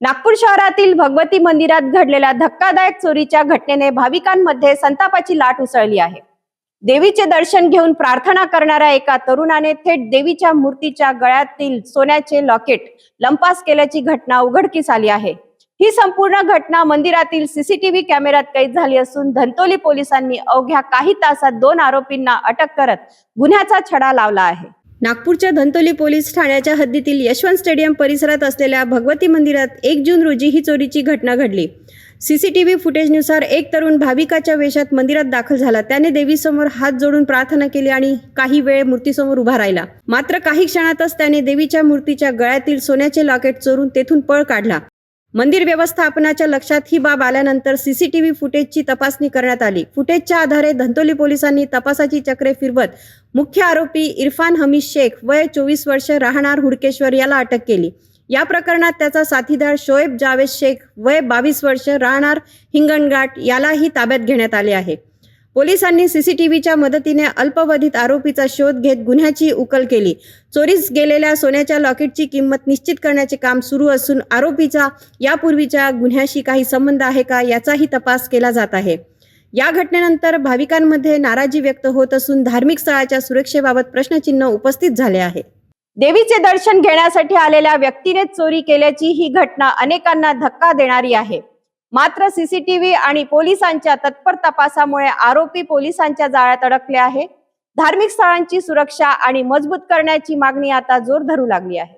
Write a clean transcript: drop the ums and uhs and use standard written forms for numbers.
नागपूर शहरातील भगवती मंदिरात घडलेल्या धक्कादायक चोरीच्या घटनेने भाविकांमध्ये संतापाची लाट उसळली आहे। देवीचे दर्शन घेऊन प्रार्थना करणाऱ्या एका तरुणाने थेट देवीच्या मूर्तीच्या गळ्यातील सोन्याचे लॉकेट लंपास केल्याची घटना उघडकीस आली आहे। ही संपूर्ण घटना मंदिरातील सीसीटीव्ही कॅमेऱ्यात कैद झाली असून धंतोली पोलिसांनी अवघ्या काही तासात 2 आरोपींना अटक करत गुन्ह्याचा छडा लावला आहे। नागपूरच्या धंतोली पोलीस ठाण्याच्या हद्दीतील यशवंत स्टेडियम परिसरात असलेल्या भगवती मंदिरात 1 जून रोजी ही चोरीची घटना घडली। सीसीटीव्ही फुटेजनुसार एक तरुण भाविकाच्या वेशात मंदिरात दाखल झाला। त्याने देवीसमोर हात जोडून प्रार्थना केली आणि काही वेळ मूर्तीसमोर उभा राहिला। मात्र काही क्षणातच त्याने देवीच्या मूर्तीच्या गळ्यातील सोन्याचे लॉकेट चोरून तेथून पळ काढला। मंदिर व्यवस्थापनाच्या लक्षात ही बाब आल्यानंतर सीसीटीव्ही फुटेजची तपासणी करण्यात आली। फुटेजच्या आधारे धंतोली पोलिसांनी तपासाची चक्रे फिरवत मुख्य आरोपी इरफान हमीद शेख वय 24 वर्ष राहणार हुडकेश्वर याला अटक केली। या प्रकरणात त्याचा साथीदार शोएब जावेद शेख वय 22 वर्ष राहणार हिंगणघाट यालाही ताब्यात घेण्यात आले आहे। पोलिसांनी सीसीटीव्हीच्या मदतीने अल्पावधीत आरोपीचा शोध घेत गुन्ह्याची उकल केली। चोरीस गेलेल्या सोन्याच्या लॉकेटची किंमत निश्चित करण्याचे काम सुरू असून आरोपीचा यापूर्वीच्या गुन्ह्याशी काही संबंध आहे का याचाही तपास केला जात आहे। या घटनेनंतर भाविकांमध्ये नाराजी व्यक्त होत असून धार्मिक स्थळाच्या सुरक्षेबाबत प्रश्नचिन्ह उपस्थित झाले आहे। देवीचे दर्शन घेण्यासाठी आलेल्या व्यक्तीने चोरी केल्याची ही घटना अनेकांना धक्का देणारी आहे। मात्र सीसीटीव्ही आणि पोलिसांच्या तत्पर तपासामुळे आरोपी पोलिसांच्या जाळ्यात अडकले आहे। धार्मिक स्थळांची सुरक्षा आणि मजबूत करण्याची मागणी आता जोर धरू लागली आहे।